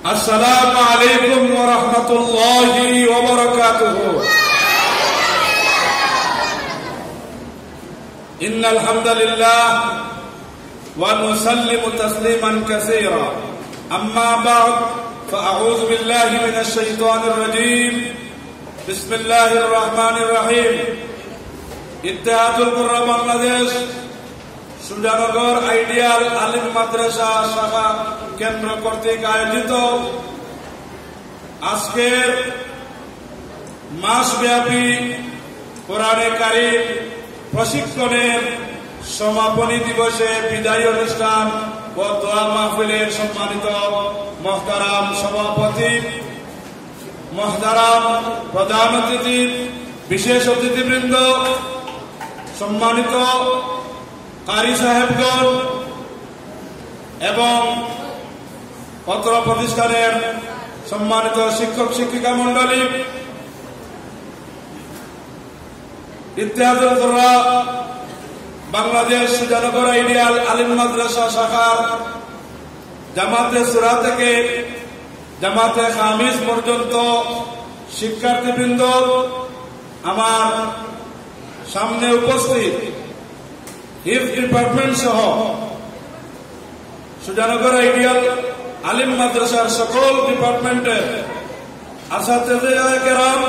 السلام عليكم ورحمة الله وبركاته. إن الحمد لله ونسلم تسليما كثيرا. أما بعد فأعوذ بالله من الشيطان الرجيم. بسم الله الرحمن الرحيم. Ittehadul কুররা Bangladesh Sujanagar ideal আলিম মাদ্রাসা শাখা কেন্দ্র কর্তৃক আয়োজিত আজকের মাসব্যাপী কোরআনে কারীম প্রশিক্ষণের সমাপনী দিবসে বিদায়ী অনুষ্ঠান ও দোয়া মাহফিলের সম্মানিত মুহতারাম সভাপতি, মুহতারাম প্রধান অতিথি, বিশেষ অতিথিবৃন্দ, সম্মানিত কারি সাহেবগণ এবং পত্র প্রতিষ্ঠানের সম্মানিত শিক্ষক শিক্ষিকা মন্ডলী, ইত্তেহাদুল কুররা বাংলাদেশ সুজানগর আইডিয়াল আলিম মাদ্রাসা শাখার জামাতে সূরা থেকে জামাতে খামিস পর্যন্ত শিক্ষার্থীবৃন্দ, আমার সামনে উপস্থিত হিফজ ডিপার্টমেন্ট সহ সুজানগর আইডিয়াল আলিম মাদ্রাসার সকল ডিপার্টমেন্টের আসাতিজা কেরাম,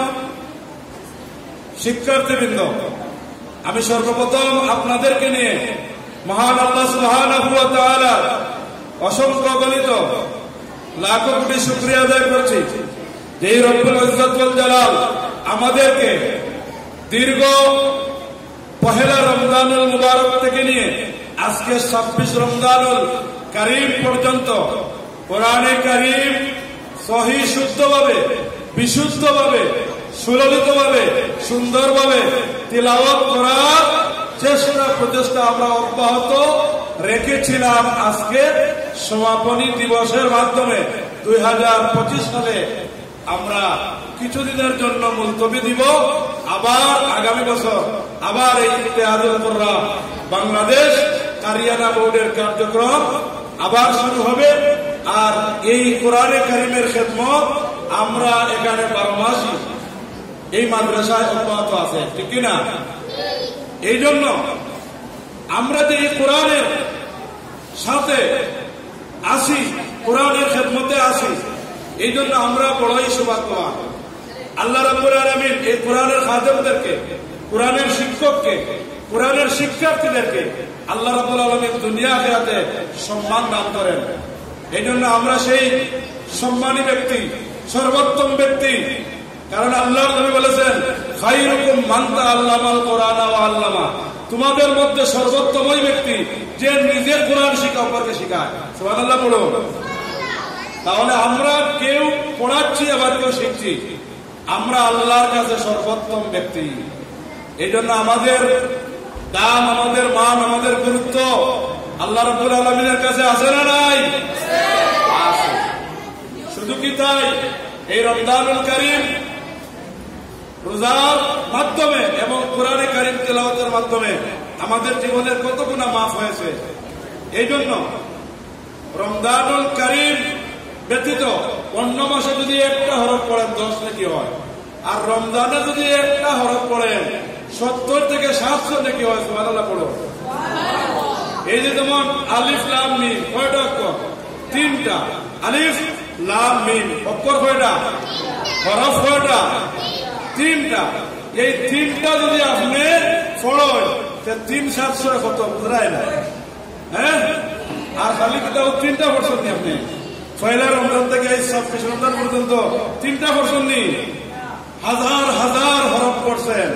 শিক্ষার্থীবৃন্দ, আমি সর্বপ্রথম আপনাদেরকে নিয়ে মহান আল্লাহ সুবহানাহু ওয়া তাআলা অসংখ্য গণিত লাখো কোটি শুকরিয়া আদায় করছি যে রব্বুল ইজ্জত ওয়াল জালাল আমাদেরকে দীর্ঘ পহেলা রমজানুল মুবারক থেকে নিয়ে আজকে 26 রমজানুল কারীম পর্যন্ত কোরআনে কারীম সহি শুদ্ধভাবে, বিশুদ্ধভাবে, সুললিতভাবে, সুন্দরভাবে তিলাওয়াত করার চেষ্টা প্রচেষ্টা আমরা অব্যাহত রেখেছিলাম। আজকে সমাপনী দিবসের মাধ্যমে 2025 সালে আমরা কিছুদিনের জন্য মুলতবি দিব। আবার আগামী বছর আবার এই ইত্তেহাদুল কুররা বাংলাদেশ কারিয়ানা বোর্ডের কার্যক্রম আবার শুরু হবে। আর এই কোরআনে কারীমের খেদমত আমরা এখানে 12 মাসই এই মাদ্রাসায় অব্যাহত আছে, ঠিক কিনা? এই জন্য আমরা যে এই কোরআনের সাথে আসি, কোরআনের খেদমতে আসি, এই জন্য আমরা বড়ই সৌভাগ্যবান। আল্লাহ রাব্বুল আলামিন এই কোরআনের খাদেমদেরকে, কোরআনের শিক্ষককে, কোরআনের শিক্ষার্থীদেরকে আল্লাহ রাব্বুল আলামিন দুনিয়া আখিরাতে সম্মান দান করেন। এই জন্য আমরা সেই সম্মানী ব্যক্তি, সর্বোত্তম ব্যক্তি, কারণ আল্লাহর নবী বলেছেন খায়রুকুম মান তাআল্লামাল কোরআন ওয়া আল্লামা, তোমাদের মধ্যে সর্বোত্তম ওই ব্যক্তি যে নিজে কোরআন শিখা অপরকে শেখায়। সুবহানাল্লাহ বলুন। তাহলে আমরা কেউ পড়াচ্ছি আবার কেউ শিখছি, আমরা আল্লাহর কাছে সর্বোত্তম ব্যক্তি। এই জন্য আমাদের দাম, আমাদের মান, আমাদের গুরুত্ব আল্লাহ রাব্বুল আলামিনের কাছে আছে না নাই? আছে। শুধু কি তাই, এই রমজানুল কারীম রোজার মাধ্যমে এবং কোরআনে কারীম তেলাওয়াতের মাধ্যমে আমাদের জীবনের কত গুনাহ মাফ হয়েছে। এই জন্য রমজানুল কারীম ব্যতীত অন্য মাসে যদি একটা হরফ পড়েন 10 নেকি হয়, আর রমজানে যদি একটা হরফ পড়েন 70 থেকে 700 নেকি হয়। সুবহানাল্লাহ পড়ো। এই যে যেমন আলিফ লাম মিম, কয়টা অক্ষর? 3টা। আলিফ লাম মিম অক্ষর কয়টা? হরফ কয়টা? 3টা। এই 3টা যদি আপনি পড়েন 3-700 কত বুঝায় না? হ্যাঁ, আর খালি কিতাব 3টা পড়ছেন নি আপনি? পয়লা রমজান থেকে 26 রমজান পর্যন্ত 3টা পড়ছেন নি? হাজার হাজার হরফ পড়ছেন,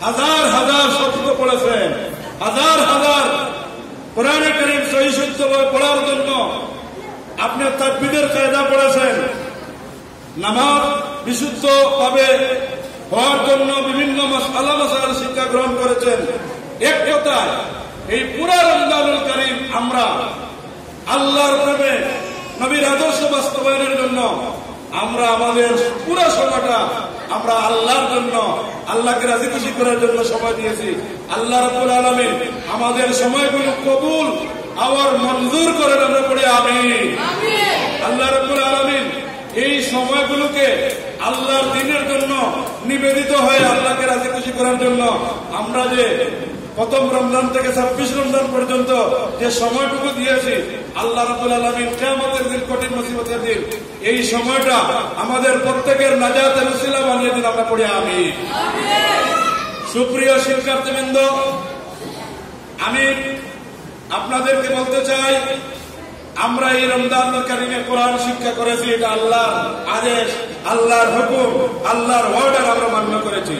হাজার হাজার শব্দ পড়েছেন, হাজার হাজার কোরআনে কারীম সহি শুদ্ধভাবে পড়ার জন্য আপনি তাকবীরের কায়দা পড়েছেন, নামাজ বিশুদ্ধভাবে হওয়ার জন্য বিভিন্ন মাসআলা মাসাইল শিক্ষা গ্রহণ করেছেন। এক কথায় এই পুরা রমজানুল কারীম আমরা আল্লাহর প্রেমে, নবীর আদর্শ বাস্তবায়নের জন্য আমরা আমাদের পুরো সময়টা আমরা আল্লাহর জন্য, আল্লাহকে রাজি খুশি করার জন্য সময় দিয়েছি। আল্লাহ রাব্বুল আলামিন আমাদের সময়গুলো কবুল আর মঞ্জুর করেন। আমরা পড়ি আমিন। আল্লাহ রাব্বুল আলামিন এই সময়গুলোকে আল্লাহর দিনের জন্য নিবেদিত হয়ে আল্লাহকে রাজি খুশি করার জন্য আমরা যে প্রথম রমজান থেকে 26 রমজান পর্যন্ত যে সময়টুকু দিয়েছি, আল্লাহ রাব্বুল আলামিন কিয়ামতের দিন, কঠিন মুসিবতের দিন, এই সময়টা আমাদের প্রত্যেকের নাজাতের উসিলা বানিয়ে দিন। আমরা পড়ি আমিন। সুপ্রিয় শিক্ষার্থীবৃন্দ, আমি আপনাদেরকে বলতে চাই, আমরা এই রমজানুল কারীমে কোরআন শিক্ষা করেছি। এটা আল্লাহর আদেশ, আল্লাহর হুকুম, আল্লাহর অর্ডার আমরা মান্য করেছি।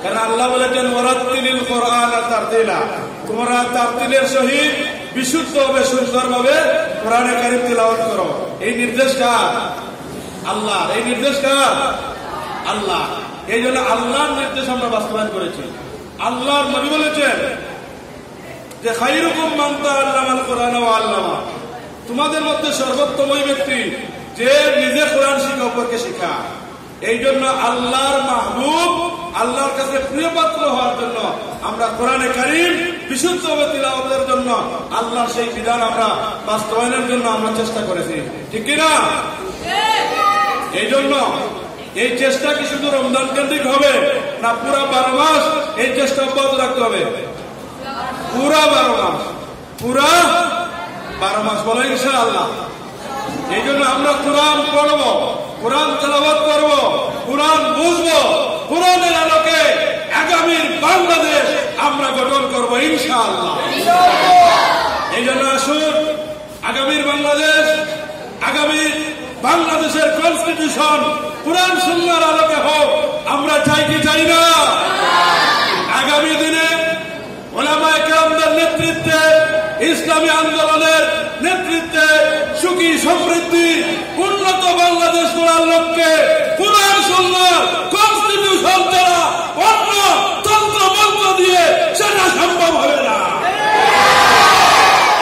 কারণ আল্লাহ বলেছেন ওয়ারাত্তিলিল কোরআন তারতিলা, তোমরা তারতিলের সহিত বিশুদ্ধভাবে সুন্দরভাবে কোরআনে কারীম তিলাওয়াত করো। এই নির্দেশ কার? আল্লাহ। এই নির্দেশ কার? আল্লাহ। এই জন্য আল্লাহর নির্দেশ আমরা বাস্তবায়ন করেছি। আল্লাহর নবী বলেছেন যে খায়রুকুম মান তাআল্লামাল কোরআন ওয়া আল্লামা, তোমাদের মধ্যে সর্বোত্তম ওই ব্যক্তি যে নিজে কোরআন শিখা, অপরকে শেখায়। এই জন্য আল্লাহর মাহবুব, আল্লাহর কাছে প্রিয় পাত্র হওয়ার জন্য আমরা কোরআনে কারীম বিশুদ্ধভাবে তিলাওয়াতের জন্য আল্লাহর সেই বিধান আমরা বাস্তবায়নের জন্য আমরা চেষ্টা করেছি, ঠিক কিনা? এই জন্য এই চেষ্টা কি শুধু রমজান কেন্দ্রিক হবে না পুরা 12 মাস এই চেষ্টা অব্যাহত রাখতে হবে? পুরা 12 মাস, পুরা 12 মাস বলো ইনশাআল্লাহ। এই জন্য আমরা কোরআন পড়বো, কোরআন তেলাওয়াত করবো, কোরআন বুঝবো, কোরআনের আলোকে আগামীর বাংলাদেশ আমরা গঠন করবো ইনশাআল্লাহ। এই জন্য আসুন আগামীর বাংলাদেশ, আগামী বাংলাদেশের কনস্টিটিউশন কোরআন সুন্নাহর আলোকে হোক। আমরা চাই কি চাই না? আগামী দিনে উলামায়ে কেরামদের নেতৃত্বে, ইসলামী আন্দোলনের নেতৃত্বে সুখী সমৃদ্ধি উন্নত বাংলাদেশ গড়ার লক্ষ্যে কোরআন সুন্নাহর কনস্টিটিউশন ছাড়া অন্য তন্ত্র মন্ত্র দিয়ে সেটা সম্ভব হবে না।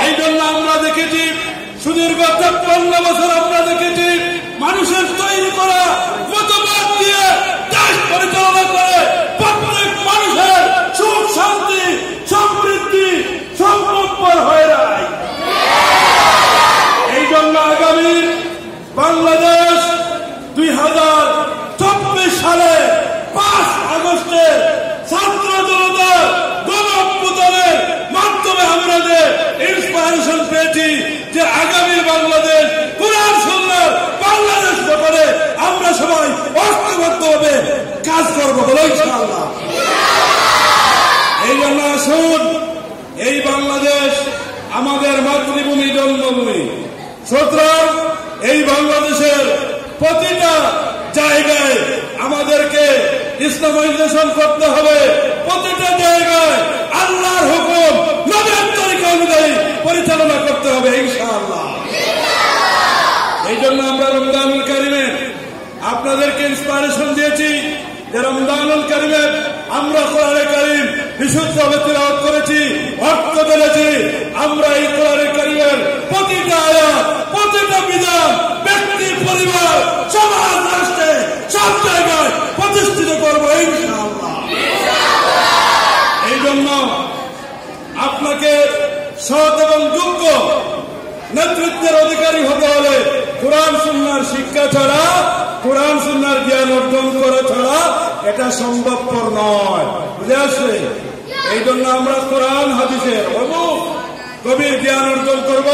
এই জন্য আমরা দেখেছি সুদীর্ঘ 53 বছর আমরা দেখেছি মানুষের তৈরি করা মতবাদ দিয়ে দেশ পরিচালনা করে প্রত্যেক মানুষের সুখ শান্তি সমৃদ্ধি সম্ভবপর হয়ে যায়। এই জন্য আগামী বাংলাদেশ 2024 সালে 5 আগস্টের ছাত্র জনতার গণঅভ্যুত্থানের মাধ্যমে আমরা যে ইন্সপায়ারেশন পেয়েছি যে আগামী বাংলাদেশ কোরআন সুন্নাহর বাংলাদেশ গঠনে আমরা সবাই ঐক্যবদ্ধভাবে কাজ করবো বলে ইনশাআল্লাহ। এই জন্য আসুন, এই বাংলাদেশ আমাদের মাতৃভূমি, জন্মভূমি। সুতরাং এই বাংলাদেশের প্রতিটা জায়গায় আমাদেরকে ইসলামাইজেশন করতে হবে, প্রতিটা জায়গায় আল্লাহর হুকুম নবীর তরিকা অনুযায়ী পরিচালনা করতে হবে ইনশাআল্লাহ। এই জন্য আমরা রমজানুল কারীমে আপনাদেরকে ইন্সপায়ারেশন দিয়েছি যে রমজানুল কারীমে আমরা কোরআনে কারীম বিশুদ্ধভাবে তিলাওয়াত করেছি, অর্থ জেনেছি। আমরা এই কোরআনে কারীমের প্রতিটা আয়াত, প্রতিটা বিধান ব্যক্তি, পরিবার, সমাজ, রাষ্ট্রে সব জায়গায় প্রতিষ্ঠিত করবো ইনশাআল্লাহ। এই জন্য আপনাকে সৎ এবং যোগ্য নেতৃত্বের অধিকারী হতে হলে কোরআন সুন্নাহর শিক্ষা ছাড়া, কোরআন সুন্নাহর জ্ঞান অর্জন করা ছাড়া এটা সম্ভবপর নয়। বুঝে আসছে? এই জন্য আমরা কোরআন হাদিসের গভীর জ্ঞান অর্জন করব।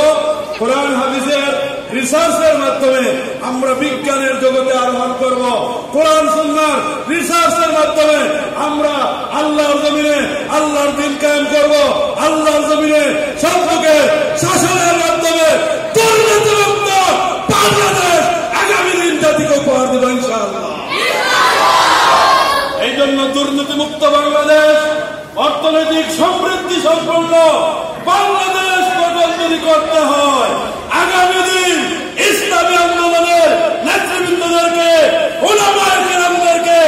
কোরআন হাদিসের রিসার্চের মাধ্যমে আমরা বিজ্ঞানের জগতে আরোহণ করব। কোরআন সুন্নাহর রিসার্চের মাধ্যমে আমরা আল্লাহর জমিনে আল্লাহর দ্বীন কায়েম করব। আল্লাহর জমিনে সর্বকে শাসনের মাধ্যমে দুর্নীতিমুক্ত বাংলাদেশ আগামী দিন জাতিকে উপহার দেব ইনশাআল্লাহ। এই জন্য দুর্নীতিমুক্ত বাংলাদেশ, অর্থনৈতিক সমৃদ্ধি সম্পন্ন বাংলাদেশ গঠন যদি করতে হয়, আগামী দিন ইসলামী আন্দোলনের নেতৃবৃন্দদেরকে, উলামায়ে কেরামদেরকে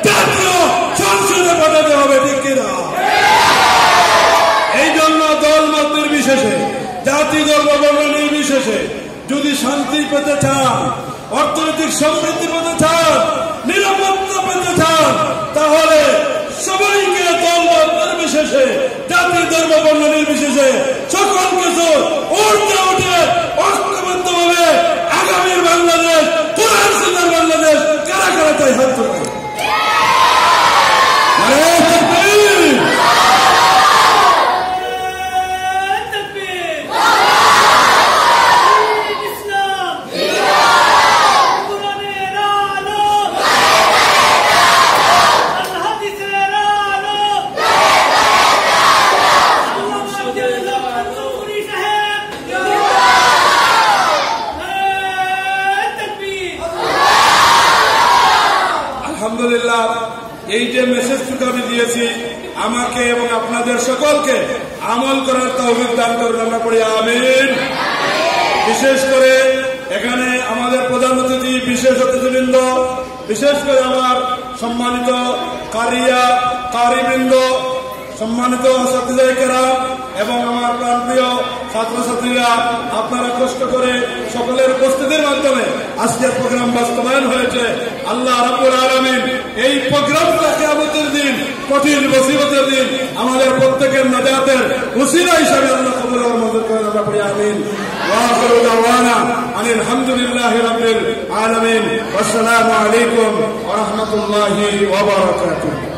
জাতীয় সংসদে পাঠাতে হবে, ঠিক কিনা? এই জন্য দল মত নির্বিশেষে, জাতি ধর্ম বর্ণ নির্বিশেষে যদি শান্তি পেতে চান, অর্থনৈতিক সমৃদ্ধি পেতে চান, নিরাপত্তা পেতে চান, তাহলে সবাইকে দল মত নির্বিশেষে, জাতি ধর্ম বর্ণ নির্বিশেষে সকল কিছু ঊর্ধ্বে উঠে ঐক্যবদ্ধভাবে আগামীর বাংলাদেশ কোরআন আলহামদুলিল্লাহ এই যে মেসেজটুকু আমি দিয়েছি আমাকে এবং আপনাদের সকলকে আমল করার তৌফিক দান করুন, আমরা পড়ি আমিন। বিশেষ করে এখানে আমাদের প্রধান অতিথি, বিশেষ অতিথিবৃন্দ, বিশেষ করে আমার সম্মানিত কারিবৃন্দ, সম্মানিত ছাত্রীরা এবং আমার প্রাণপ্রিয় ছাত্রছাত্রীরা, আপনারা কষ্ট করে সকলের উপস্থিতির মাধ্যমে আজকের প্রোগ্রাম বাস্তবায়ন হয়েছে। আল্লাহ রাব্বুল আলামিন এই প্রোগ্রামটা কিয়ামতের দিন, কঠিন মুসিবতের দিন আমাদের প্রত্যেকের নাজাতের উসিলা হিসাবে আল্লাহ কবুল ও মঞ্জুর করেন, আমরা পড়ি আমিন। ওয়া আখিরু দাওয়ানা আনিল হামদুলিল্লাহি রাব্বিল আলামিন। ওয়াসসালামু আলাইকুম ওয়া রাহমাতুল্লাহি ওয়া বারাকাতুহু।